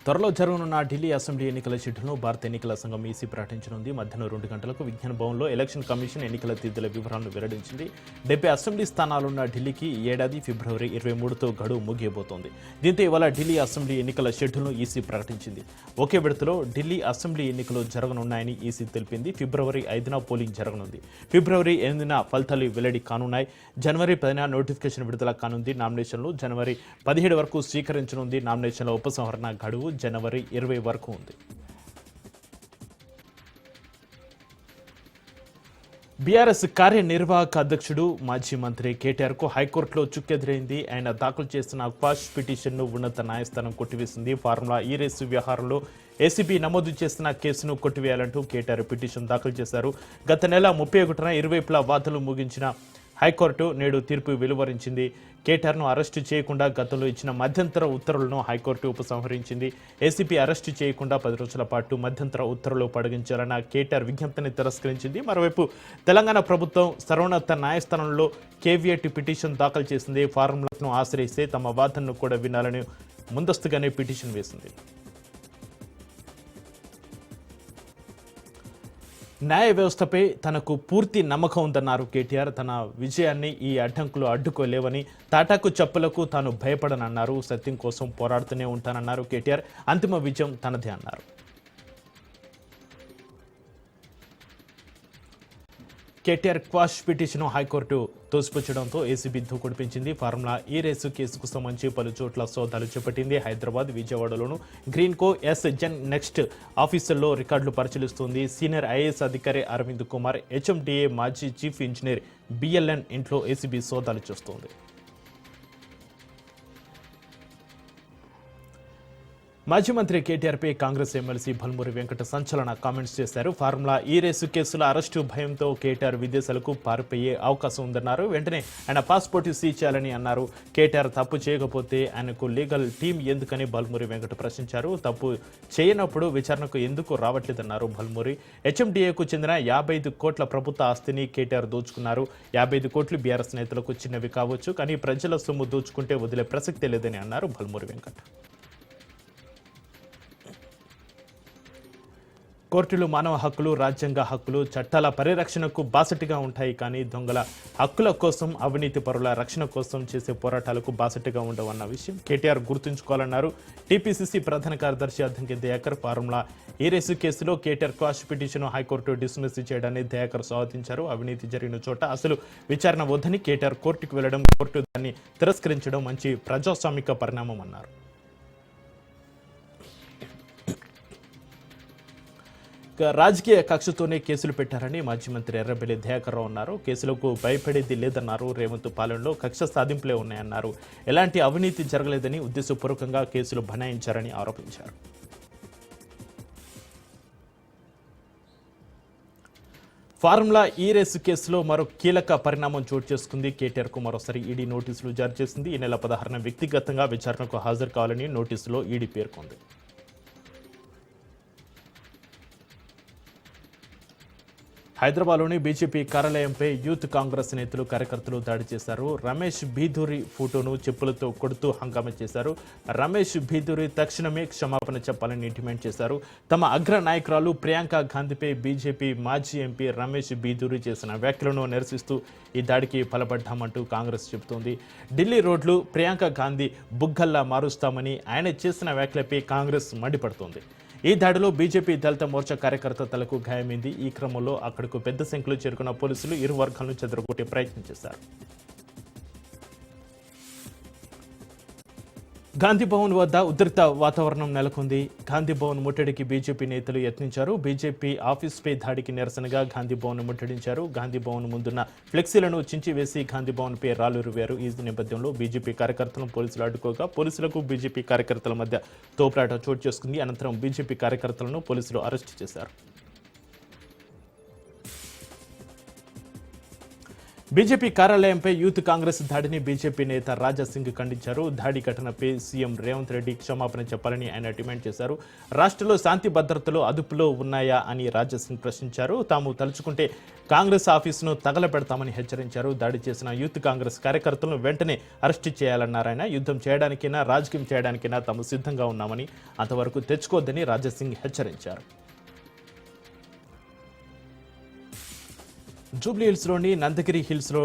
త్వరలో జరగనున్న ఢిల్లీ అసెంబ్లీ ఎన్నికల షెడ్యూల్ను భారత ఎన్నికల సంఘం ఈసీ ప్రకటించనుంది. మధ్యాహ్నం 2 గంటలకు విజ్ఞాన భవన్లో ఎలక్షన్ కమిషన్ ఎన్నికల తేదీల వివరాలను వెల్లడించింది. 70 అసెంబ్లీ స్థానాలున్న ఢిల్లీకి ఈ ఏడాది ఫిబ్రవరి 23తో గడువు ముగియబోతోంది. దీంతో ఇవాళ ఢిల్లీ అసెంబ్లీ ఎన్నికల షెడ్యూల్ను ఈసీ ప్రకటించింది. ఒకే విడతలో ఢిల్లీ అసెంబ్లీ ఎన్నికలు జరగనున్నాయని ఈసీ తెలిపింది. ఫిబ్రవరి 5న పోలింగ్ జరగనుంది. ఫిబ్రవరి 8న ఫలితాలు వెల్లడి కానున్నాయి. జనవరి 10న నోటిఫికేషన్ విడుదల కానుంది. నామినేషన్లు జనవరి 17 వరకు స్వీకరించనుంది. నామినేషన్ల ఉపసంహరణ గడువు జనవరి 20 వరకు ఉంది. బీఆర్ఎస్ కార్యనిర్వాహక అధ్యక్షుడు మాజీ మంత్రి కేటీఆర్కు హైకోర్టులో చుక్కెదురైంది. ఆయన దాఖలు చేసిన క్వాష్ పిటిషన్ను ఉన్నత న్యాయస్థానం కొట్టివేసింది. ఫార్ములా ఈ రేసు వ్యవహారంలో ఏసీబీ నమోదు చేసిన కేసును కొట్టివేయాలంటూ కేటీఆర్ పిటిషన్ దాఖలు చేశారు. గత నెల 31న ఇరువైపులా వాదనలు ముగించిన హైకోర్టు నేడు తీర్పు వెలువరించింది. కేటీఆర్ను అరెస్టు చేయకుండా గతంలో ఇచ్చిన మధ్యంతర ఉత్తర్వులను హైకోర్టు ఉపసంహరించింది. ఏసీబీ అరెస్టు చేయకుండా 10 రోజుల పాటు మధ్యంతర ఉత్తర్వులు పొడిగించాలన్న కేటీఆర్ విజ్ఞప్తిని తిరస్కరించింది. మరోవైపు తెలంగాణ ప్రభుత్వం సర్వోన్నత న్యాయస్థానంలో కేవియట్ పిటిషన్ దాఖలు చేసింది. ఫార్ములాను ఆశ్రయిస్తే తమ వాదనను కూడా వినాలని ముందస్తుగానే పిటిషన్ వేసింది. న్యాయ వ్యవస్థపై తనకు పూర్తి నమ్మకం ఉందన్నారు కేటీఆర్. తన విజయాన్ని ఈ అడ్డంకులు అడ్డుకోలేవని, తాటాకు చెప్పులకు తాను భయపడనన్నారు. సత్యం కోసం పోరాడుతూనే ఉంటానన్నారు కేటీఆర్. అంతిమ విజయం తనదే అన్నారు. కేటీఆర్ క్వాష్ పిటిషన్ హైకోర్టు తోసిపుచ్చడంతో ఏసీబీ దూకుడు పెంచింది. ఫార్ములా ఈ రేసు కేసుకు సంబంధించి పలు చోట్ల సోదాలు చేపట్టింది. హైదరాబాద్, విజయవాడలోను గ్రీన్కో ఎస్ జెన్ నెక్స్ట్ ఆఫీసుల్లో రికార్డులు పరిశీలిస్తుంది. సీనియర్ ఐఏఎస్ అధికారి అరవింద్ కుమార్, హెచ్ఎండిఏ మాజీ చీఫ్ ఇంజనీర్ బిఎల్ఎన్ ఇంట్లో ఏసీబీ సోదాలు చేస్తోంది. మాజీ మంత్రి కేటీఆర్పై కాంగ్రెస్ ఎమ్మెల్సీ భల్మూరి వెంకట సంచలన కామెంట్స్ చేశారు. ఫార్ములా ఈ రేసు కేసుల అరెస్టు భయంతో కేటీఆర్ విదేశాలకు పారిపోయే అవకాశం ఉందన్నారు. వెంటనే ఆయన పాస్పోర్ట్ సీజ్ చేయాలని అన్నారు. కేటీఆర్ తప్పు చేయకపోతే ఆయనకు లీగల్ టీం ఎందుకని భల్మూరి వెంకట ప్రశ్నించారు. తప్పు చేయనప్పుడు విచారణకు ఎందుకు రావట్లేదన్నారు భల్మూరి. హెచ్ఎండిఏకు చెందిన 55 కోట్ల ప్రభుత్వ ఆస్తిని కేటీఆర్ దోచుకున్నారు. 55 కోట్లు బీఆర్ఎస్ నేతలకు చిన్నవి కావచ్చు, కానీ ప్రజల సొమ్ము దోచుకుంటే వదిలే ప్రసక్తే లేదని అన్నారు భల్మూరి వెంకట. కోర్టులు మానవ హక్కులు, రాజ్యాంగ హక్కులు, చట్టాల పరిరక్షణకు బాసటిగా ఉంటాయి, కానీ దొంగల హక్కుల కోసం, అవినీతి పరుల రక్షణ కోసం చేసే పోరాటాలకు బాసటిగా ఉండవన్న విషయం కేటీఆర్ గుర్తుంచుకోవాలన్నారు. టీపీసీసీ ప్రధాన కార్యదర్శి అద్దంకి దయాకర్ ఫార్ములా ఈ రేసు కేసులో KTR quash petition high court dismiss చేయడాన్ని దయాకర్ స్వాగతించారు. అవినీతి జరిగిన చోట అసలు విచారణ వద్దని కేటీఆర్ కోర్టుకు వెళ్లడం, కోర్టు దాన్ని తిరస్కరించడం మంచి ప్రజాస్వామిక పరిణామం అన్నారు. రాజకీయ కక్షతోనే కేసులు పెట్టారని మాజీ మంత్రి ఎర్రబెల్లి దయాకర్ రావు అన్నారు. కేసులకు భయపడేది లేదన్నారు. రేవంత్ పాలనలో కక్ష సాధింపులే ఉన్నాయన్నారు. ఎలాంటి అవినీతి జరగలేదని ఉద్దేశపూర్వకంగా కేసులు బనాయించారని ఆరోపించారు. ఫార్ములా ఈ రేసు కేసులో మరో కీలక పరిణామం చోటు చేసుకుంది. కేటీఆర్కు మరోసారి ఈడీ నోటీసులు జారీ చేసింది. ఈ నెల 16న వ్యక్తిగతంగా విచారణకు హాజరు కావాలని నోటీసులో ఈడీ పేర్కొంది. హైదరాబాద్లోని బీజేపీ కార్యాలయంపై యూత్ కాంగ్రెస్ నేతలు, కార్యకర్తలు దాడి చేశారు. రమేష్ బీదూరి ఫోటోను చెప్పులతో కొడుతూ హంగామా చేశారు. రమేష్ బీదూరి తక్షణమే క్షమాపణ చెప్పాలని డిమాండ్ చేశారు. తమ అగ్ర నాయకురాలు ప్రియాంక గాంధీపై బీజేపీ మాజీ ఎంపీ రమేష్ బీదూరి చేసిన వ్యాఖ్యలను నిరసిస్తూ ఈ దాడికి పాల్పడ్డామంటూ కాంగ్రెస్ చెబుతోంది. ఢిల్లీ రోడ్లు ప్రియాంక గాంధీ బుగ్గల్లా మారుస్తామని ఆయన చేసిన వ్యాఖ్యలపై కాంగ్రెస్ మండిపడుతోంది. ఈ దాడిలో బీజేపీ దళిత మోర్చా కార్యకర్త తలకు గాయమైంది. ఈ క్రమంలో అక్కడకు పెద్ద సంఖ్యలో చేరుకున్న పోలీసులు ఇరు వర్గాలను చెదరగొట్టే ప్రయత్నం చేశారు. గాంధీభవన్ వద్ద ఉద్రిక్త వాతావరణం నెలకొంది. గాంధీభవన్ ముట్టడికి బీజేపీ నేతలు యత్నించారు. బీజేపీ ఆఫీస్పై దాడికి నిరసనగా గాంధీభవన్ ముట్టడించారు. గాంధీభవన్ ముందున్న ఫ్లెక్సీలను చించివేసి గాంధీభవన్పై రాళ్లురువారు. ఈ నేపథ్యంలో బీజేపీ కార్యకర్తలను పోలీసులు అడ్డుకోగా పోలీసులకు బీజేపీ కార్యకర్తల మధ్య తోపులాట చోటు చేసుకుంది. అనంతరం బీజేపీ కార్యకర్తలను పోలీసులు అరెస్టు చేశారు. బీజేపీ కార్యాలయంపై యూత్ కాంగ్రెస్ దాడిని బీజేపీ నేత రాజా సింగ్ ఖండించారు. దాడి ఘటనపై సీఎం రేవంత్ రెడ్డి క్షమాపణ చెప్పాలని ఆయన డిమాండ్ చేశారు. రాష్ట్రంలో శాంతి భద్రతలు అదుపులో ఉన్నాయా అని రాజా సింగ్ ప్రశ్నించారు. తాము తలుచుకుంటే కాంగ్రెస్ ఆఫీసును తగలబెడతామని హెచ్చరించారు. దాడి చేసిన యూత్ కాంగ్రెస్ కార్యకర్తలను వెంటనే అరెస్టు చేయాలన్నారు ఆయన. యుద్ధం చేయడానికైనా రాజకీయం చేయడానికైనా తాము సిద్ధంగా ఉన్నామని, అంతవరకు తెచ్చుకోవద్దని రాజా సింగ్ హెచ్చరించారు. జూబ్లీ హిల్స్లోని నందగిరి హిల్స్లో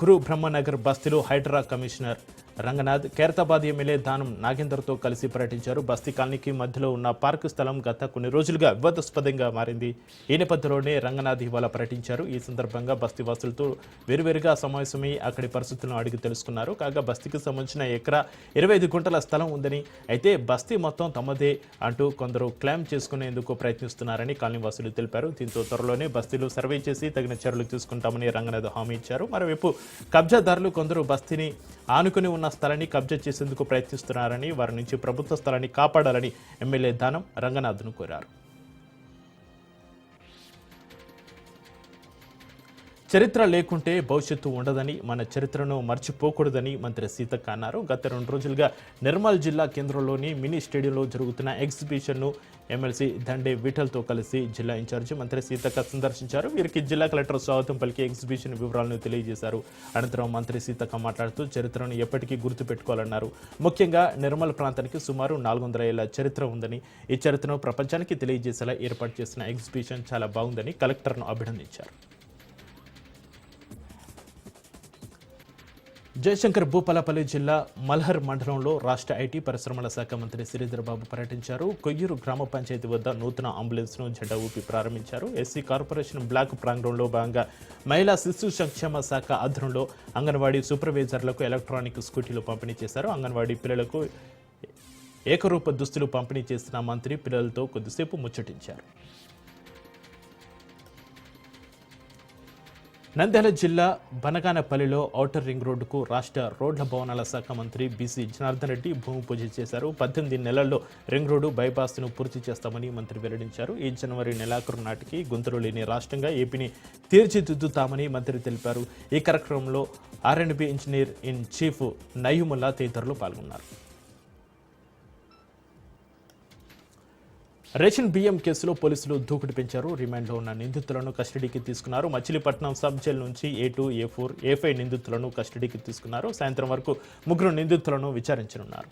గురు బ్రహ్మనగర్ బస్తీలో హైడ్రా కమిషనర్ రంగనాథ్, ఖైరతాబాద్ ఎమ్మెల్యే దానం నాగేందర్తో కలిసి పర్యటించారు. బస్తీ కాలనీకి మధ్యలో ఉన్న పార్కు స్థలం గత కొన్ని రోజులుగా వివాదాస్పదంగా మారింది. ఈ నేపథ్యంలోనే రంగనాథ్ ఇవాళ పర్యటించారు. ఈ సందర్భంగా బస్తీ వాసులతో వేరువేరుగా సమావేశమై అక్కడి పరిస్థితులను అడిగి తెలుసుకున్నారు. కాగా బస్తీకి సంబంధించిన ఎకరా 25 గుంటల స్థలం ఉందని, అయితే బస్తీ మొత్తం తమదే అంటూ కొందరు క్లెయిమ్ చేసుకునేందుకు ప్రయత్నిస్తున్నారని కాలనీవాసులు తెలిపారు. దీంతో త్వరలోనే బస్తీలో సర్వే చేసి తగిన చర్యలు తీసుకుంటామని రంగనాథ్ హామీ ఇచ్చారు. మరోవైపు కబ్జాదారులు కొందరు బస్తీని ఆనుకుని ఉన్న స్థలాన్ని కబ్జా చేసేందుకు ప్రయత్నిస్తున్నారని, వారి నుంచి ప్రభుత్వ స్థలాన్ని కాపాడాలని ఎమ్మెల్యే దానం రంగనాథ్ను కోరారు. చరిత్ర లేకుంటే భవిష్యత్తు ఉండదని, మన చరిత్రను మర్చిపోకూడదని మంత్రి సీతక్క అన్నారు. గత 2 రోజులుగా నిర్మల్ జిల్లా కేంద్రంలోని మినీ స్టేడియంలో జరుగుతున్న ఎగ్జిబిషన్ను ఎమ్మెల్సీ దండే విఠల్తో కలిసి జిల్లా ఇన్ఛార్జి మంత్రి సీతక్క సందర్శించారు. వీరికి జిల్లా కలెక్టర్ స్వాగతం పలికి ఎగ్జిబిషన్ వివరాలను తెలియజేశారు. అనంతరం మంత్రి సీతక్క మాట్లాడుతూ చరిత్రను ఎప్పటికీ గుర్తుపెట్టుకోవాలన్నారు. ముఖ్యంగా నిర్మల్ ప్రాంతానికి సుమారు 400 ఏళ్ల చరిత్ర ఉందని, ఈ చరిత్రను ప్రపంచానికి తెలియజేసేలా ఏర్పాటు చేసిన ఎగ్జిబిషన్ చాలా బాగుందని కలెక్టర్ను అభినందించారు. జయశంకర్ భూపాలపల్లి జిల్లా మల్హర్ మండలంలో రాష్ట్ర ఐటీ పరిశ్రమల శాఖ మంత్రి శ్రీధర్ బాబు పర్యటించారు. కొయ్యూరు గ్రామ పంచాయతీ వద్ద నూతన అంబులెన్స్ను జెండా ఊపి ప్రారంభించారు. ఎస్సీ కార్పొరేషన్ బ్లాక్ ప్రాంగణంలో భాగంగా మహిళా శిశు సంక్షేమ శాఖ ఆధ్వర్యంలో అంగన్వాడీ సూపర్వైజర్లకు ఎలక్ట్రానిక్ స్కూటీలు పంపిణీ చేశారు. అంగన్వాడీ పిల్లలకు ఏకరూప దుస్తులు పంపిణీ చేసిన మంత్రి పిల్లలతో కొద్దిసేపు ముచ్చటించారు. నంద్యాల జిల్లా బనగానపల్లిలో ఔటర్ రింగ్ రోడ్డుకు రాష్ట్ర రోడ్ల భవనాల శాఖ మంత్రి బీసీ జనార్దన్ రెడ్డి భూమి పూజ చేశారు. 18 నెలల్లో రింగ్ రోడ్డు బైపాస్ను పూర్తి చేస్తామని మంత్రి వెల్లడించారు. ఈ జనవరి నెలాఖరు నాటికి గుంతలు లేని రాష్ట్రంగా ఏపీని తీర్చిదిద్దుతామని మంత్రి తెలిపారు. ఈ కార్యక్రమంలో ఆర్ఎండ్బి ఇంజనీర్ ఇన్ చీఫ్ నయూముల్లా తదితరులు పాల్గొన్నారు. రేషన్ బియ్యం కేసులో పోలీసులు దూకుడు పెంచారు. రిమాండ్లో ఉన్న నిందితులను కస్టడీకి తీసుకున్నారు. మచిలీపట్నం సబ్ జైలు నుంచి A2, A4, A5 నిందితులను కస్టడీకి తీసుకున్నారు. సాయంత్రం వరకు 3 నిందితులను విచారించనున్నారు.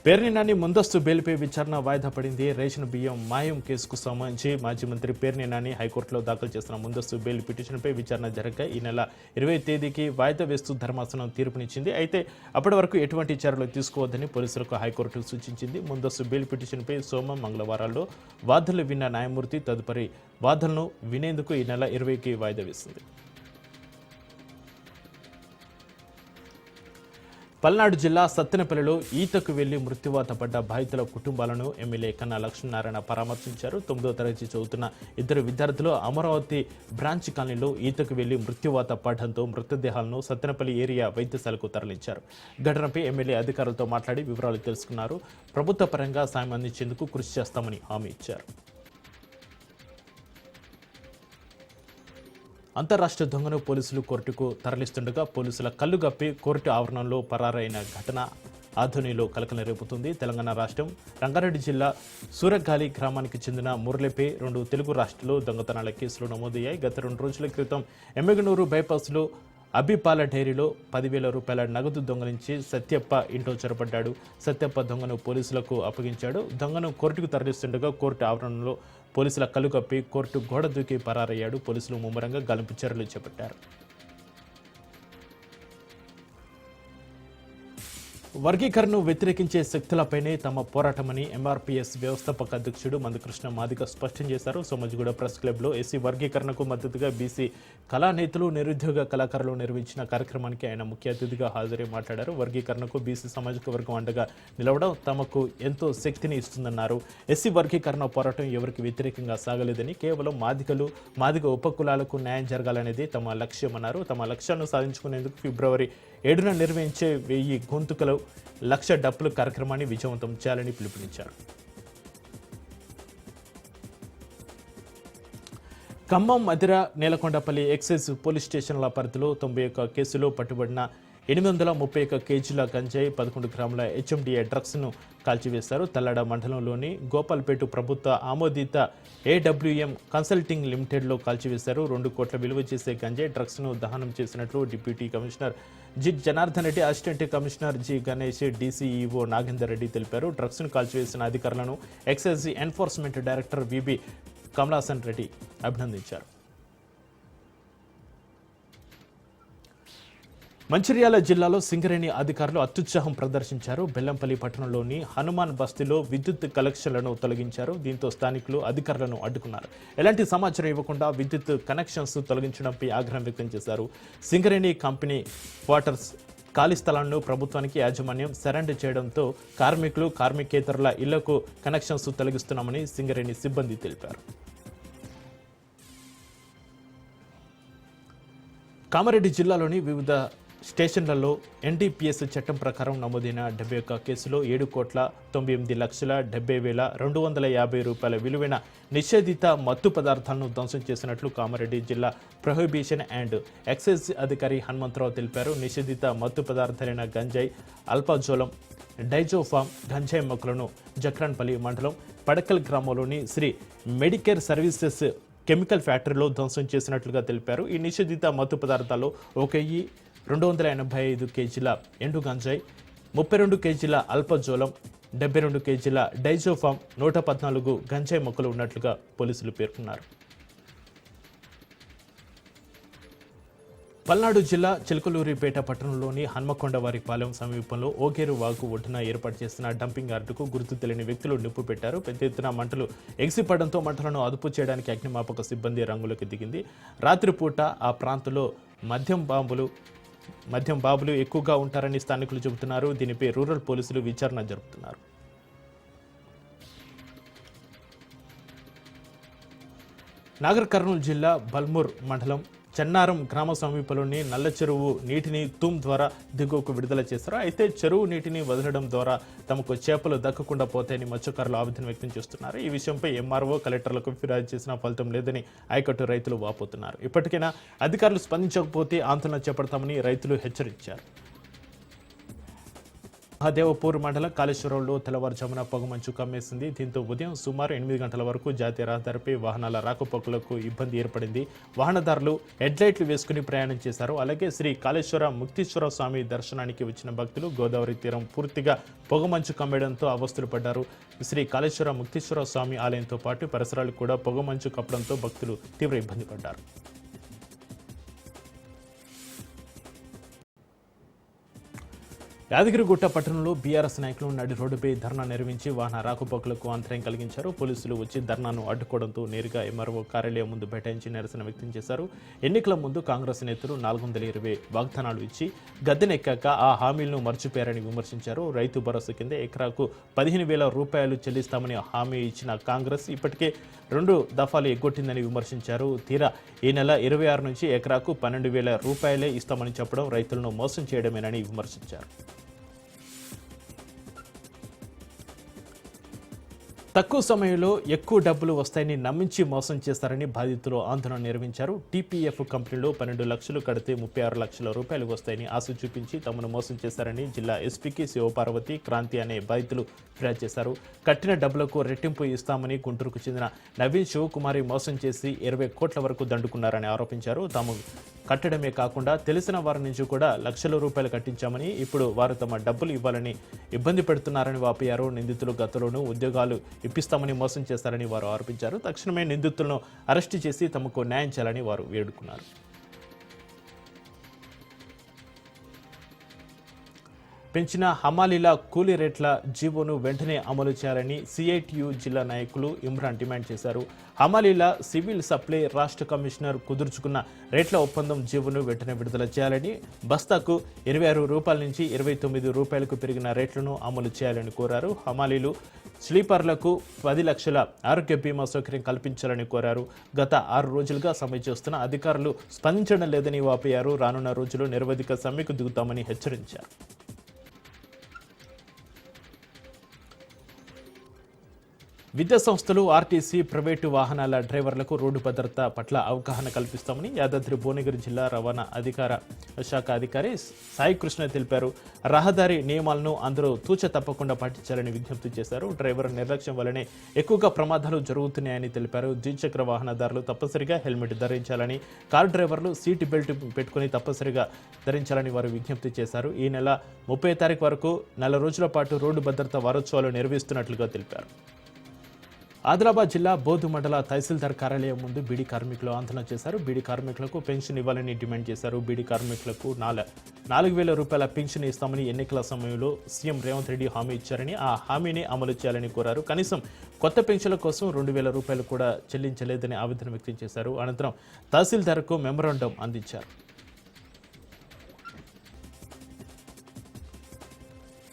పేర్ని నాని ముందస్తు బెయిల్పై విచారణ వాయిదా పడింది. రేషన్ బియ్యం మాయం కేసుకు సంబంధించి మాజీ మంత్రి పేర్ని నాని హైకోర్టులో దాఖలు చేసిన ముందస్తు బెయిల్ పిటిషన్పై విచారణ జరగగా ఈ నెల 20వ తేదీకి వాయిదా వేస్తూ ధర్మాసనం తీర్పునిచ్చింది. అయితే అప్పటి వరకు ఎటువంటి చర్యలు తీసుకోవద్దని పోలీసులకు హైకోర్టు సూచించింది. ముందస్తు బెయిల్ పిటిషన్పై సోమవారం, మంగళవారాల్లో వాదనలు విన్న న్యాయమూర్తి తదుపరి వాదనలు వినేందుకు ఈ నెల 20కి వాయిదా వేసింది. పల్నాడు జిల్లా సత్తెనపల్లిలో ఈతకు వెళ్లి మృత్యువాత పడ్డ బాధితుల కుటుంబాలను ఎమ్మెల్యే కన్నా లక్ష్మీనారాయణ పరామర్శించారు. 9వ తరగతి చదువుతున్న 2 విద్యార్థులు అమరావతి బ్రాంచ్ కాలనీలో ఈతకు వెళ్లి మృత్యువాత పడడంతో మృతదేహాలను సత్తెనపల్లి ఏరియా వైద్యశాలకు తరలించారు. ఘటనపై ఎమ్మెల్యే అధికారులతో మాట్లాడి వివరాలు తెలుసుకున్నారు. ప్రభుత్వ పరంగా సాయం అందించేందుకు కృషి చేస్తామని హామీ ఇచ్చారు. అంతరాష్ట్ర దొంగను పోలీసులు కోర్టుకు తరలిస్తుండగా పోలీసుల కళ్ళు గప్పి కోర్టు ఆవరణంలో పరారైన ఘటన ఆధునిలో కలకలం రేపుతుంది. తెలంగాణ రాష్ట్రం రంగారెడ్డి జిల్లా సూరగాలి గ్రామానికి చెందిన మురళిపై 2 తెలుగు రాష్ట్రాల్లో దొంగతనాల కేసులు నమోదయ్యాయి. గత 2 రోజుల క్రితం ఎమ్మెగనూరు బైపాస్లో అబ్బిపాల డైరీలో 10,000 రూపాయల నగదు దొంగలించి సత్యప్ప ఇంట్లో చొరబడ్డాడు. సత్యప్ప దొంగను పోలీసులకు అప్పగించాడు. దొంగను కోర్టుకు తరలిస్తుండగా కోర్టు ఆవరణలో పోలీసుల కళ్ళు కప్పి కోర్టు గోడ దూకి పరారయ్యాడు. పోలీసులు ముమ్మరంగా గాలింపు చర్యలు చేపట్టారు. వర్గీకరణను వ్యతిరేకించే శక్తులపైనే తమ పోరాటమని ఎంఆర్పీఎస్ వ్యవస్థాపక అధ్యక్షుడు మందకృష్ణ మాదిగ స్పష్టం చేశారు. సోమజిగూడ ప్రెస్ క్లబ్లో ఎస్సీ వర్గీకరణకు మద్దతుగా బీసీ కళానేతలు, నిరుద్యోగ కళాకారులు నిర్వహించిన కార్యక్రమానికి ఆయన ముఖ్య అతిథిగా హాజరై మాట్లాడారు. వర్గీకరణకు బీసీ సామాజిక వర్గం అండగా నిలవడం తమకు ఎంతో శక్తిని ఇస్తుందన్నారు. ఎస్సీ వర్గీకరణ పోరాటం ఎవరికి వ్యతిరేకంగా సాగలేదని, కేవలం మాదిగ ఉపకులాలకు న్యాయం జరగాలనేది తమ లక్ష్యమన్నారు. తమ లక్ష్యాలను సాధించుకునేందుకు ఫిబ్రవరి 7న నిర్వహించే 1000 గొంతుకలు 1,00,000 డప్పులు కార్యక్రమాన్ని విజయవంతం చేయాలని పిలుపునిచ్చారు. ఖమ్మం, మధిర, నేలకొండపల్లి ఎక్సైజ్ పోలీస్ స్టేషన్ల పరిధిలో 91 కేసులో పట్టుబడిన 831 కేజీల గంజాయి, 11 గ్రాముల హెచ్ఎండిఏ డ్రగ్స్ను కాల్చివేశారు. తల్లడ మండలంలోని గోపాల్పేట ప్రభుత్వ ఆమోదిత ఏడబ్ల్యూఎం కన్సల్టింగ్ లిమిటెడ్లో కాల్చివేశారు. 2 కోట్ల విలువ చేసే గంజాయి డ్రగ్స్ను దహనం చేసినట్లు deputy commissioner G Janardhan Reddy, assistant commissioner G Ganesh, DCEO Nagender Reddy తెలిపారు. డ్రగ్స్ను కాల్చివేసిన అధికారులను excise enforcement director VB Kamalasan Reddy అభినందించారు. మంచిర్యాల జిల్లాలో సింగరేణి అధికారులు అత్యుత్సాహం ప్రదర్శించారు. బెల్లంపల్లి పట్టణంలోని హనుమాన్ బస్తీలో విద్యుత్ కనెక్షన్లను తొలగించారు. దీంతో స్థానికులు అధికారులను అడ్డుకున్నారు. ఎలాంటి సమాచారం ఇవ్వకుండా విద్యుత్ కనెక్షన్స్ తొలగించడంపై ఆగ్రహం వ్యక్తం చేశారు. సింగరేణి కంపెనీ క్వార్టర్స్ ఖాళీ స్థలాలను ప్రభుత్వానికి యాజమాన్యం సరెండర్ చేయడంతో కార్మికులు, కార్మికేతరుల ఇళ్లకు కనెక్షన్స్ తొలగిస్తున్నామని సింగరేణి సిబ్బంది తెలిపారు. కామారెడ్డి జిల్లాలోని వివిధ స్టేషన్లలో ఎన్డీపీఎస్ చట్టం ప్రకారం నమోదైన 71 కేసులో 7,98,70,250 రూపాయల విలువైన నిషేధిత మత్తు పదార్థాలను ధ్వంసం చేసినట్లు కామారెడ్డి జిల్లా ప్రొహిబిషన్ అండ్ ఎక్సైజ్ అధికారి హనుమంతరావు తెలిపారు. నిషేధిత మత్తు పదార్థాలైన గంజాయి, అల్పాజోలం, డైజోఫామ్ గంజాయి మొక్కలను జక్రాన్పల్లి మండలం పడకల్ గ్రామంలోని శ్రీ మెడికేర్ సర్వీసెస్ కెమికల్ ఫ్యాక్టరీలో ధ్వంసం చేసినట్లుగా తెలిపారు. ఈ నిషేధిత మత్తు పదార్థాల్లో 1,285 కేజీల ఎండు గంజాయి, 32 కేజీల అల్పజోలం, 72 కేజీల డైజోఫామ్, 114 గంజాయి మొక్కలు ఉన్నట్లుగా పోలీసులు పేర్కొన్నారు. పల్నాడు జిల్లా చిలకలూరిపేట పట్టణంలోని హన్మకొండవారిపాలెం సమీపంలో ఓగేరు వాగు ఒడ్డున ఏర్పాటు చేసిన డంపింగ్ యార్డుకు గుర్తు తెలియని వ్యక్తులు నిప్పు పెట్టారు. పెద్ద ఎత్తున మంటలు ఎగిసిపడడంతో మంటలను అదుపు చేయడానికి అగ్నిమాపక సిబ్బంది రంగులోకి దిగింది. రాత్రిపూట ఆ ప్రాంతంలో మద్యం బాబులు ఎక్కువగా ఉంటారని స్థానికులు చెబుతున్నారు. దీనిపై రూరల్ పోలీసులు విచారణ జరుపుతున్నారు. నాగర్ కర్నూలు జిల్లా బల్మూర్ మండలం చెన్నారం గ్రామ సమీపంలోని నల్ల చెరువు నీటిని తూమ్ ద్వారా దిగువకు విడుదల చేశారు. అయితే చెరువు నీటిని వదలడం ద్వారా తమకు చేపలు దక్కకుండా పోతాయని మత్స్యకారులు ఆవేదన వ్యక్తం చేస్తున్నారు. ఈ విషయంపై ఎంఆర్ఓ, కలెక్టర్లకు ఫిర్యాదు చేసినా ఫలితం లేదని ఆయకట్టు రైతులు వాపోతున్నారు. ఇప్పటికైనా అధికారులు స్పందించకపోతే ఆందోళన చేపడతామని రైతులు హెచ్చరించారు. మహాదేవపూర్ మండలం కాళేశ్వరంలో తెల్లవారుజామున పొగమంచు కమ్మేసింది. దీంతో ఉదయం సుమారు 8 గంటల వరకు జాతీయ రహదారిపై వాహనాల రాకపోకలకు ఇబ్బంది ఏర్పడింది. వాహనదారులు హెడ్లైట్లు వేసుకుని ప్రయాణం చేశారు. అలాగే శ్రీ కాళేశ్వర ముక్తీశ్వర స్వామి దర్శనానికి వచ్చిన భక్తులు గోదావరి తీరం పూర్తిగా పొగమంచు కమ్మేయడంతో అవస్థలు పడ్డారు. శ్రీ కాళేశ్వర ముక్తీశ్వర స్వామి ఆలయంతో పాటు పరిసరాలు కూడా పొగమంచు కప్పడంతో భక్తులు తీవ్ర ఇబ్బంది పడ్డారు. యాదగిరిగుట్ట పట్టణంలో బీఆర్ఎస్ నాయకులు నడి రోడ్డుపై ధర్నా నిర్వహించి వాహన రాకపోకలకు అంతరాయం కలిగించారు. పోలీసులు వచ్చి ధర్నాను అడ్డుకోవడంతో నేరుగా ఎంఆర్ఓ కార్యాలయం ముందు బైఠాయించి నిరసన వ్యక్తం చేశారు. ఎన్నికల ముందు కాంగ్రెస్ నేతలు 420 వాగ్దానాలు ఇచ్చి గద్దెనెక్కాక ఆ హామీలను మర్చిపోయారని విమర్శించారు. రైతు భరోసా కింద ఎకరాకు 15,000 రూపాయలు చెల్లిస్తామని హామీ ఇచ్చిన కాంగ్రెస్ ఇప్పటికే 2 దఫాలు ఎగ్గొట్టిందని విమర్శించారు. తీరా ఈ నెల 26 నుంచి ఎకరాకు 12,000 రూపాయలే ఇస్తామని చెప్పడం రైతులను మోసం చేయడమేనని విమర్శించారు. తక్కువ సమయంలో ఎక్కువ డబ్బులు వస్తాయని నమ్మించి మోసం చేస్తారని బాధితులు ఆందోళన నిర్వహించారు. టీపీఎఫ్ కంపెనీలో 12 లక్షలు కడితే 36 లక్షల రూపాయలు వస్తాయని ఆశ చూపించి తమను మోసం చేశారని జిల్లా ఎస్పీకి శివపార్వతి, క్రాంతి అనే బాధితులు ఫిర్యాదు చేశారు. కట్టిన డబ్బులకు రెట్టింపు ఇస్తామని గుంటూరుకు చెందిన నవీన్ శివకుమారి మోసం చేసి 20 కోట్ల వరకు దండుకున్నారని ఆరోపించారు. తాము కట్టడమే కాకుండా తెలిసిన వారి నుంచి కూడా లక్షల రూపాయలు కట్టించామని, ఇప్పుడు వారు తమ డబ్బులు ఇవ్వాలని ఇబ్బంది పెడుతున్నారని వాపోయారు. నిందితులు గతంలోనూ ఉద్యోగాలు ఇప్పిస్తామని మోసం చేస్తారని వారు ఆరోపించారు. తక్షణమే నిందితులను అరెస్టు చేసి తమకు న్యాయం చేయాలని వారు వేడుకున్నారు. పెంచిన హమాలీల కూలీ రేట్ల జీవోను వెంటనే అమలు చేయాలని సిఐటియు జిల్లా నాయకులు ఇమ్రాన్ డిమాండ్ చేశారు. హమాలీల సివిల్ సప్లై రాష్ట్ర కమిషనర్ కుదుర్చుకున్న రేట్ల ఒప్పందం జీవోను వెంటనే విడుదల చేయాలని, బస్తాకు 26 రూపాయల నుంచి 29 రూపాయలకు పెరిగిన రేట్లను అమలు చేయాలని కోరారు. హమాలీలు స్లీపర్లకు 10 లక్షల ఆరోగ్య బీమా సౌకర్యం కల్పించాలని కోరారు. గత 6 రోజులుగా సమ్మె చేస్తున్న అధికారులు స్పందించడం లేదని వాపోయారు. రానున్న రోజుల్లో నిరవధిక సమ్మెకు దిగుతామని హెచ్చరించారు. విద్యా సంస్థలు, ఆర్టీసీ, ప్రైవేటు వాహనాల డ్రైవర్లకు రోడ్డు భద్రత పట్ల అవగాహన కల్పిస్తామని యాదాద్రి భువనగిరి జిల్లా రవాణా శాఖ అధికారి సాయి కృష్ణ తెలిపారు. రహదారి నియమాలను అందరూ తూచ తప్పకుండా పాటించాలని విజ్ఞప్తి చేశారు. డ్రైవర్ నిర్లక్ష్యం వల్లనే ఎక్కువగా ప్రమాదాలు జరుగుతున్నాయని తెలిపారు. ద్విచక్ర వాహనదారులు తప్పనిసరిగా హెల్మెట్ ధరించాలని, కార్ డ్రైవర్లు సీట్ బెల్ట్ పెట్టుకుని తప్పనిసరిగా ధరించాలని వారు విజ్ఞప్తి చేశారు. ఈ నెల 30 తారీఖు వరకు 4 రోజుల పాటు రోడ్డు భద్రతా వారోత్సవాలు నిర్వహిస్తున్నట్లుగా తెలిపారు. ఆదిలాబాద్ జిల్లా బోధు మండల తహసీల్దార్ కార్యాలయం ముందు బీడీ కార్మికులు ఆందోళన చేశారు. బీడీ కార్మికులకు పెన్షన్ ఇవ్వాలని డిమాండ్ చేశారు. బీడీ కార్మికులకు 4,000 రూపాయల పెన్షన్ ఇస్తామని ఎన్నికల సమయంలో సీఎం రేవంత్ రెడ్డి హామీ ఇచ్చారని, ఆ హామీని అమలు చేయాలని కోరారు. కనీసం కొత్త పెన్షన్ల కోసం 2,000 రూపాయలు కూడా చెల్లించలేదని ఆవేదన వ్యక్తం చేశారు. అనంతరం తహసీల్దార్కు మెమరాండం అందించారు.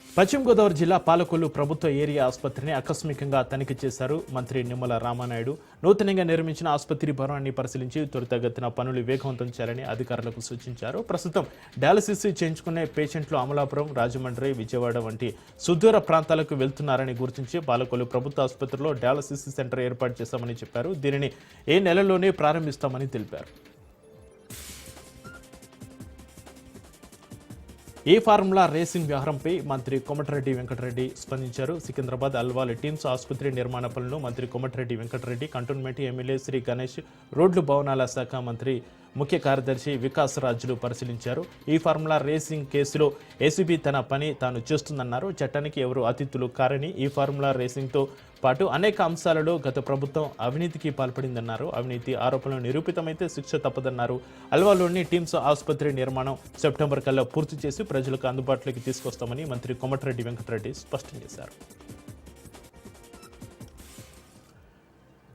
పశ్చిమ గోదావరి జిల్లా పాలకొల్లు ప్రభుత్వ ఏరియా ఆసుపత్రిని ఆకస్మికంగా తనిఖీ చేశారు మంత్రి నిమ్మల రామానాయుడు. నూతనంగా నిర్మించిన ఆసుపత్రి భవనాన్ని పరిశీలించి త్వరితగతిన పనులు వేగవంతం చేయాలని అధికారులకు సూచించారు. ప్రస్తుతం డయాలసిస్ చేయించుకునే పేషెంట్లు అమలాపురం, రాజమండ్రి, విజయవాడ వంటి సుదూర ప్రాంతాలకు వెళ్తున్నారని గుర్తించి పాలకొల్లు ప్రభుత్వ ఆసుపత్రిలో డయాలసిస్ సెంటర్ ఏర్పాటు చేశామని చెప్పారు. దీనిని ఈ నెలలోనే ప్రారంభిస్తామని తెలిపారు. ఈ ఫార్ములా రేసింగ్ వ్యవహారంపై మంత్రి కోమటిరెడ్డి వెంకటరెడ్డి స్పందించారు. సికింద్రాబాద్ అల్వాల్ టీమ్స్ ఆసుపత్రి నిర్మాణ పనులను మంత్రి కోమటిరెడ్డి వెంకటరెడ్డి, కంటోన్మెంట్ ఎమ్మెల్యే శ్రీ గణేష్, రోడ్లు భవనాల శాఖ మంత్రి ముఖ్య కార్యదర్శి వికాస్ రాజులు పరిశీలించారు. ఈ ఫార్ములా రేసింగ్ కేసులో ఏసీబీ తన పని తాను చేస్తుందన్నారు. చట్టానికి ఎవరు అతిథులు కారని, ఈ ఫార్ములా రేసింగ్తో పాటు అనేక అంశాలలో గత ప్రభుత్వం అవినీతికి పాల్పడిందన్నారు. అవినీతి ఆరోపణలు నిరూపితమైతే శిక్ష తప్పదన్నారు. అల్వాలోని టీమ్స్ ఆసుపత్రి నిర్మాణం సెప్టెంబర్ కల్లా పూర్తి చేసి ప్రజలకు అందుబాటులోకి తీసుకొస్తామని మంత్రి కోమటిరెడ్డి వెంకటరెడ్డి స్పష్టం చేశారు.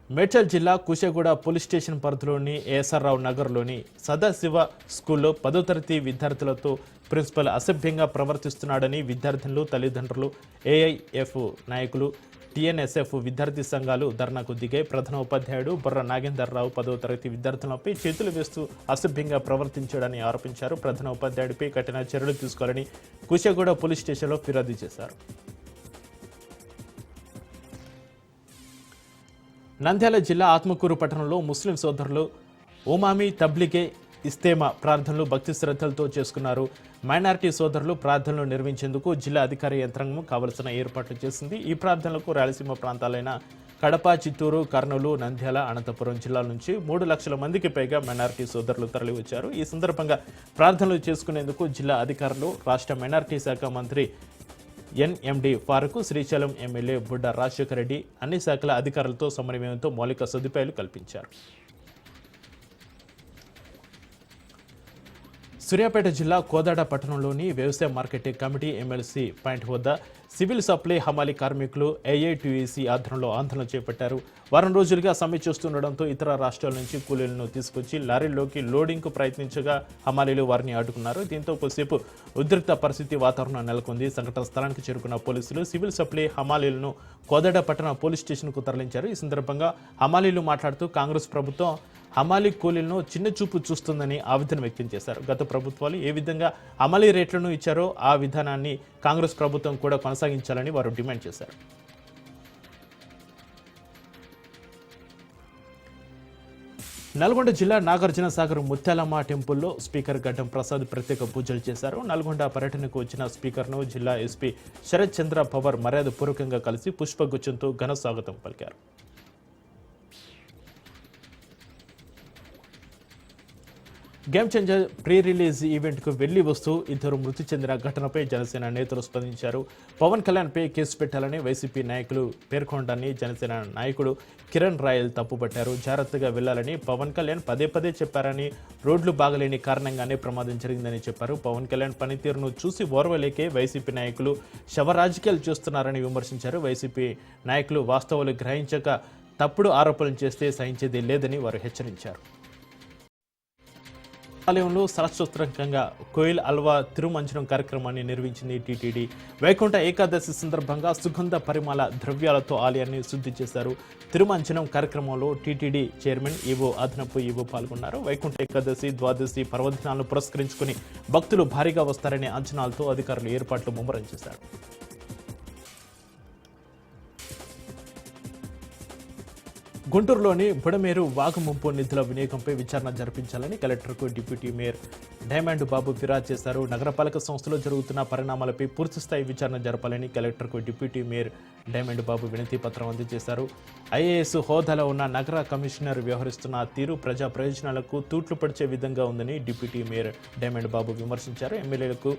మేడ్చల్ జిల్లా కుషేగూడ పోలీస్ స్టేషన్ పరిధిలోని ఏఎస్ఆర్ రావు నగర్లోని సదాశివ స్కూల్లో 10వ తరగతి విద్యార్థులతో ప్రిన్సిపల్ అసభ్యంగా ప్రవర్తిస్తున్నాడని విద్యార్థులు, తల్లిదండ్రులు, ఏఐఎఫ్ నాయకులు, టీఎన్ఎస్ఎఫ్ విద్యార్థి సంఘాలు ధర్నాకు దిగాయి. ప్రధాన ఉపాధ్యాయుడు బుర్ర నాగేందర్రావు 10వ తరగతి విద్యార్థులపై చేతులు వేస్తూ అసభ్యంగా ప్రవర్తించాడని ఆరోపించారు. ప్రధాన ఉపాధ్యాయుడిపై కఠిన చర్యలు తీసుకోవాలని కుషేగూడ పోలీస్ స్టేషన్లో ఫిర్యాదు చేశారు. నంద్యాల జిల్లా ఆత్మకూరు పట్టణంలో ముస్లిం సోదరులు ఓమామి తబ్లిగే ఇస్తేమా ప్రార్థనలు భక్తి శ్రద్ధలతో చేసుకున్నారు. మైనారిటీ సోదరులు ప్రార్థనలు నిర్వహించేందుకు జిల్లా అధికార యంత్రాంగం కావలసిన ఏర్పాట్లు చేసింది. ఈ ప్రార్థనలకు రాయలసీమ ప్రాంతాలైన కడప, చిత్తూరు, కర్నూలు, నంద్యాల, అనంతపురం జిల్లాల నుంచి 3 లక్షల మందికి పైగా మైనారిటీ సోదరులు తరలివచ్చారు. ఈ సందర్భంగా ప్రార్థనలు చేసుకునేందుకు జిల్లా అధికారులు, రాష్ట్ర మైనారిటీ శాఖ మంత్రి ఎన్ఎండి ఫారూక్, శ్రీశైలం ఎమ్మెల్యే బుడ్డ రాజశేఖర రెడ్డి అన్ని శాఖల అధికారులతో సమన్వయంతో మౌలిక సదుపాయాలు కల్పించారు. సూర్యాపేట జిల్లా కోదాడ పట్టణంలోని వ్యవసాయ మార్కెటింగ్ కమిటీ ఎమ్మెల్సీ పాయింట్ వద్ద సివిల్ సప్లై హమాలీ కార్మికులు ఏఐటీయూసీ ఆధ్వర్యంలో ఆందోళన చేపట్టారు. వారం రోజులుగా సమ్మె చేస్తుండటంతో ఇతర రాష్ట్రాల నుంచి కూలీలను తీసుకొచ్చి లారీల్లోకి లోడింగ్కు ప్రయత్నించగా హమాలీలు వారిని అడ్డుకున్నారు. దీంతో కొద్దిసేపు ఉద్రిక్త పరిస్థితి వాతావరణం నెలకొంది. సంఘటన స్థలానికి చేరుకున్న పోలీసులు సివిల్ సప్లై హమాలీలను కోదాడ పట్టణ పోలీస్ స్టేషన్కు తరలించారు. ఈ సందర్భంగా హమాలీలు మాట్లాడుతూ కాంగ్రెస్ ప్రభుత్వం హమాలీ కూలీలను చిన్న చూపు చూస్తుందని ఆవేదన వ్యక్తం చేశారు. గత ప్రభుత్వాలు ఏ విధంగా హమాలీ రేట్లను ఇచ్చారో ఆ విధానాన్ని కాంగ్రెస్ ప్రభుత్వం కూడా కొనసాగించాలని వారు డిమాండ్ చేశారు. నల్గొండ జిల్లా నాగార్జున సాగర్ ముత్యాలమ్మ టెంపుల్లో స్పీకర్ గడ్డం ప్రసాద్ ప్రత్యేక పూజలు చేశారు. నల్గొండ పర్యటనకు వచ్చిన స్పీకర్ను జిల్లా ఎస్పీ శరత్ చంద్ర పవార్ మర్యాదపూర్వకంగా కలిసి పుష్పగుచ్చంతో ఘన స్వాగతం పలికారు. గేమ్ చేంజర్ ప్రీ రిలీజ్ ఈవెంట్కు వెళ్లి వస్తూ ఇద్దరు మృతి చెందిన ఘటనపై జనసేన నేతలు స్పందించారు. పవన్ కళ్యాణ్పై కేసు పెట్టాలని వైసీపీ నాయకులు పేర్కొనడాన్ని జనసేన నాయకుడు కిరణ్ రాయల్ తప్పుపట్టారు. జాగ్రత్తగా వెళ్లాలని పవన్ కళ్యాణ్ పదే పదే చెప్పారని, రోడ్లు బాగలేని కారణంగానే ప్రమాదం జరిగిందని చెప్పారు. పవన్ కళ్యాణ్ పనితీరును చూసి ఓర్వలేకే వైసీపీ నాయకులు శవరాజకీయాలు చేస్తున్నారని విమర్శించారు. వైసీపీ నాయకులు వాస్తవాలు గ్రహించక తప్పుడు ఆరోపణలు చేస్తే సహించేది లేదని వారు హెచ్చరించారు. ఆలయంలో శాస్త్రోత్తంగా కోయిల్ అల్వా తిరుమంజనం కార్యక్రమాన్ని నిర్వహించింది టీటీడీ. వైకుంఠ ఏకాదశి సందర్భంగా సుగంధ పరిమళ ద్రవ్యాలతో ఆలయాన్ని శుద్ధి చేశారు. తిరుమంజనం కార్యక్రమంలో టీటీడీ చైర్మన్ ఈవో, అదనపు ఈవో పాల్గొన్నారు. వైకుంఠ ఏకాదశి, ద్వాదశి పర్వదినాలను పురస్కరించుకుని భక్తులు భారీగా వస్తారనే అంచనాలతో అధికారులు ఏర్పాట్లు ముమ్మరం చేశారు. గుంటూరులోని బుడమేరు వాగు ముంపు నిధుల వినియోగంపై విచారణ జరిపించాలని కలెక్టర్కు డిప్యూటీ మేయర్ డైమండ్ బాబు ఫిర్యాదు చేశారు. నగరపాలక సంస్థలో జరుగుతున్న పరిణామాలపై పూర్తిస్థాయి విచారణ జరపాలని కలెక్టర్కు డిప్యూటీ మేయర్ డైమండ్ బాబు వినతి పత్రం అందజేశారు. ఐఏఎస్ హోదాలో ఉన్న నగర కమిషనర్ వ్యవహరిస్తున్న తీరు ప్రజా ప్రయోజనాలకు తూట్లు పడిచే విధంగా ఉందని డిప్యూటీ మేయర్ డైమండ్ బాబు విమర్శించారు. ఎమ్మెల్యేలకు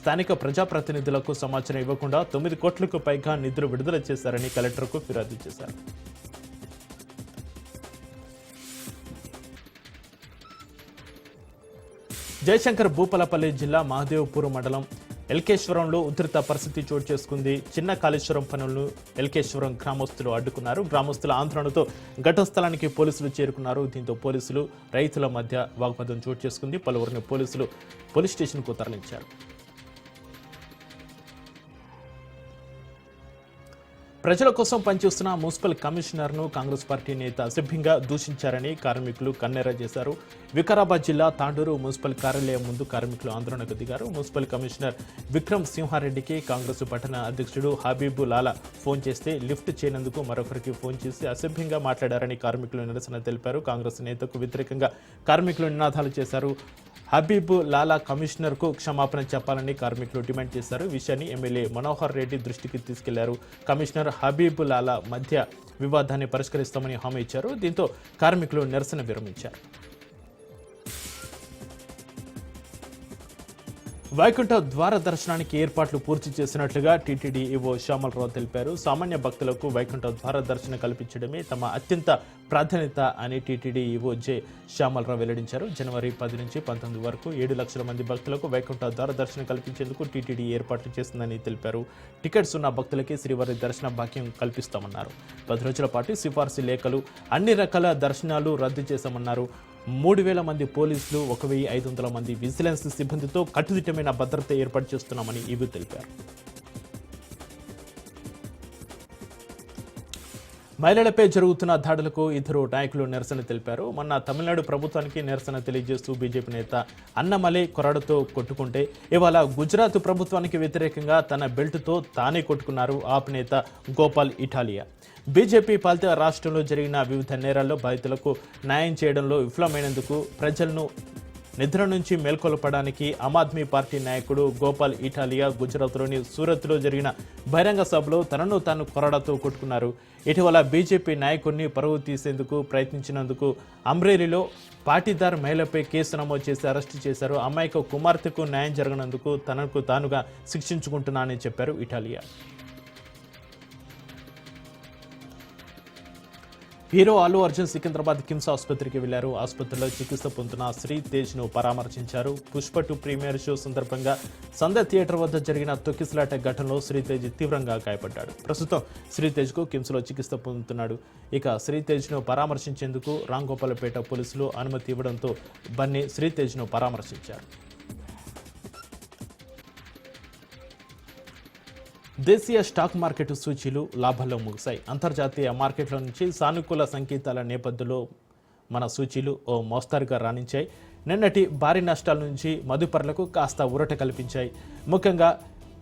స్థానిక ప్రజాప్రతినిధులకు సమాచారం ఇవ్వకుండా 9 కోట్లకు పైగా నిధులు విడుదల చేశారని కలెక్టర్కు ఫిర్యాదు చేశారు. జయశంకర్ భూపాలపల్లి జిల్లా మహదేవ్పూర్ మండలం ఎల్కేశ్వరంలో ఉధృత పరిస్థితి చోటు చేసుకుంది. చిన్న కాళేశ్వరం పనులను ఎల్కేశ్వరం గ్రామస్తులు అడ్డుకున్నారు. గ్రామస్తుల ఆందోళనతో ఘటన స్థలానికి పోలీసులు చేరుకున్నారు. దీంతో పోలీసులు రైతుల మధ్య వాగ్వాదం చోటు చేసుకుంది. పలువురిని పోలీసులు పోలీస్ స్టేషన్కు తరలించారు. ప్రజల కోసం పనిచేస్తున్న మున్సిపల్ కమిషనర్ను కాంగ్రెస్ పార్టీ నేత అసభ్యంగా దూషించారని కార్మికులు కన్నెర్ర చేశారు. వికారాబాద్ జిల్లా తాండూరు మున్సిపల్ కార్యాలయం ముందు కార్మికులు ఆందోళనకు దిగారు. మున్సిపల్ కమిషనర్ విక్రమ్ సింహారెడ్డికి కాంగ్రెస్ పట్టణ అధ్యక్షుడు హబీబు లాలా ఫోన్ చేస్తే లిఫ్ట్ చేయనందుకు మరొకరికి ఫోన్ చేసి అసభ్యంగా మాట్లాడారని కార్మికులు నిరసన తెలిపారు. కాంగ్రెస్ నేతకు వ్యతిరేకంగా కార్మికులు నినాదాలు చేశారు. హబీబు లాలా కమిషనర్కు క్షమాపణ చెప్పాలని కార్మికులు డిమాండ్ చేశారు. ఈ విషయాన్ని ఎమ్మెల్యే మనోహర్ రెడ్డి దృష్టికి తీసుకెళ్లారు. కమిషనర్ హబీబు లాలా మధ్య వివాదాన్ని పరిష్కరిస్తామని హామీ ఇచ్చారు. దీంతో కార్మికులు నిరసన విరమించారు. వైకుంఠ ద్వార దర్శనానికి ఏర్పాట్లు పూర్తి చేసినట్లుగా టీటీడీ ఈవో శ్యామలరావు తెలిపారు. సామాన్య భక్తులకు వైకుంఠ ద్వార దర్శనం కల్పించడమే తమ అత్యంత ప్రాధాన్యత అని టీటీడీ ఈవో జె శ్యామలరావు వెల్లడించారు. జనవరి 10 నుంచి 19 వరకు 7 లక్షల మంది భక్తులకు వైకుంఠ ద్వార దర్శనం కల్పించేందుకు టీటీడీ ఏర్పాట్లు చేస్తుందని తెలిపారు. టికెట్స్ ఉన్న భక్తులకి శ్రీవారి దర్శన భాగ్యం కల్పిస్తామన్నారు. 10 రోజుల పాటు సిఫార్సు లేఖలు, అన్ని రకాల దర్శనాలు రద్దు చేశామన్నారు. 3000 మంది పోలీసులు, 1500 మంది విజిలెన్స్ సిబ్బందితో కట్టుదిట్టమైన భద్రత ఏర్పాటు చేస్తున్నామని ఈవో తెలిపారు. మహిళలపై జరుగుతున్న దాడులకు ఇద్దరు నాయకులు నిరసన తెలిపారు. మొన్న తమిళనాడు ప్రభుత్వానికి నిరసన తెలియజేస్తూ బీజేపీ నేత అన్నమలై కొరడతో కొట్టుకుంటే ఇవాళ గుజరాత్ ప్రభుత్వానికి వ్యతిరేకంగా తన బెల్టుతో తానే కొట్టుకున్నారు ఆప్ నేత గోపాల్ ఇటాలియా. బీజేపీ పాలిత రాష్ట్రంలో జరిగిన వివిధ నేరాల్లో బాధితులకు న్యాయం చేయడంలో విఫలమైనందుకు ప్రజలను నిద్ర నుంచి మేల్కొల్పడానికి ఆమ్ ఆద్మీ పార్టీ నాయకుడు గోపాల్ ఇటాలియా గుజరాత్లోని సూరత్లో జరిగిన బహిరంగ సభలో తనను తాను కొరడాతో కొట్టుకున్నారు. ఇటీవల బీజేపీ నాయకుడిని పరువు తీసేందుకు ప్రయత్నించినందుకు అమ్రేలీలో పాటీదార్ మహిళపై కేసు నమోదు చేసి అరెస్టు చేశారు. అమ్మాయికి కుమార్తెకు న్యాయం జరగనందుకు తనకు తానుగా శిక్షించుకుంటున్నానని చెప్పారు ఇటాలియా. హీరో అల్లు అర్జున్ సికింద్రాబాద్ కిమ్స్ ఆసుపత్రికి వెళ్లారు. ఆసుపత్రిలో చికిత్స పొందుతున్న శ్రీ తేజ్ను పరామర్శించారు. పుష్ప 2 ప్రీమియర్ షో సందర్భంగా సంధ్య థియేటర్ వద్ద జరిగిన తొక్కిసలాట ఘటనలో శ్రీతేజ్ తీవ్రంగా గాయపడ్డాడు. ప్రస్తుతం శ్రీతేజ్కు కిమ్స్లో చికిత్స పొందుతున్నాడు. ఇక శ్రీతేజ్ను పరామర్శించేందుకు రాంగోపాలపేట పోలీసులు అనుమతి ఇవ్వడంతో బన్నీ శ్రీతేజ్ను పరామర్శించారు. దేశీయ స్టాక్ మార్కెట్ సూచీలు లాభాల్లో ముగిశాయి. అంతర్జాతీయ మార్కెట్ల నుంచి సానుకూల సంకేతాల నేపథ్యంలో మన సూచీలు ఓ మోస్తరుగా రాణించాయి. నిన్నటి భారీ నష్టాల నుంచి మదుపరులకు కాస్త ఊరట కల్పించాయి.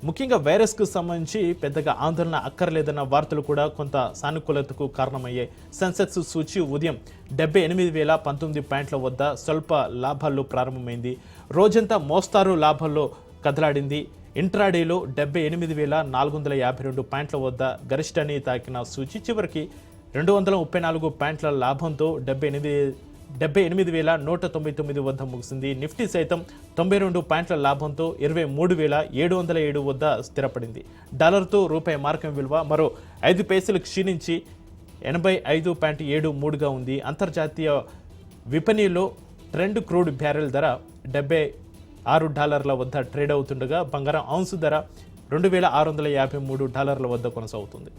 ముఖ్యంగా వైరస్కు సంబంధించి పెద్దగా ఆందోళన అక్కర్లేదన్న వార్తలు కూడా కొంత సానుకూలతకు కారణమయ్యాయి. సెన్సెక్స్ సూచీ ఉదయం 78,019 పాయింట్ల వద్ద స్వల్ప లాభాల్లో ప్రారంభమైంది. రోజంతా మోస్తారు లాభాల్లో కదలాడింది. ఇంట్రాడేలో 78,452 పాయింట్ల వద్ద గరిష్టాన్ని తాకిన సూచి చివరికి 234 పాయింట్ల లాభంతో 78,199 వద్ద ముగిసింది. నిఫ్టీ సైతం 92 పాయింట్ల లాభంతో 23,707 వద్ద స్థిరపడింది. డాలర్తో రూపాయి మార్కం విలువ మరో 5 పైసలు క్షీణించి 85.73గా ఉంది. అంతర్జాతీయ విపణిలో ట్రెండ్ క్రూడ్ బ్యారెల్ ధర $76 వద్ద ట్రేడ్ అవుతుండగా బంగారం ఔన్సు ధర $2,653 వద్ద కొనసాగుతుంది.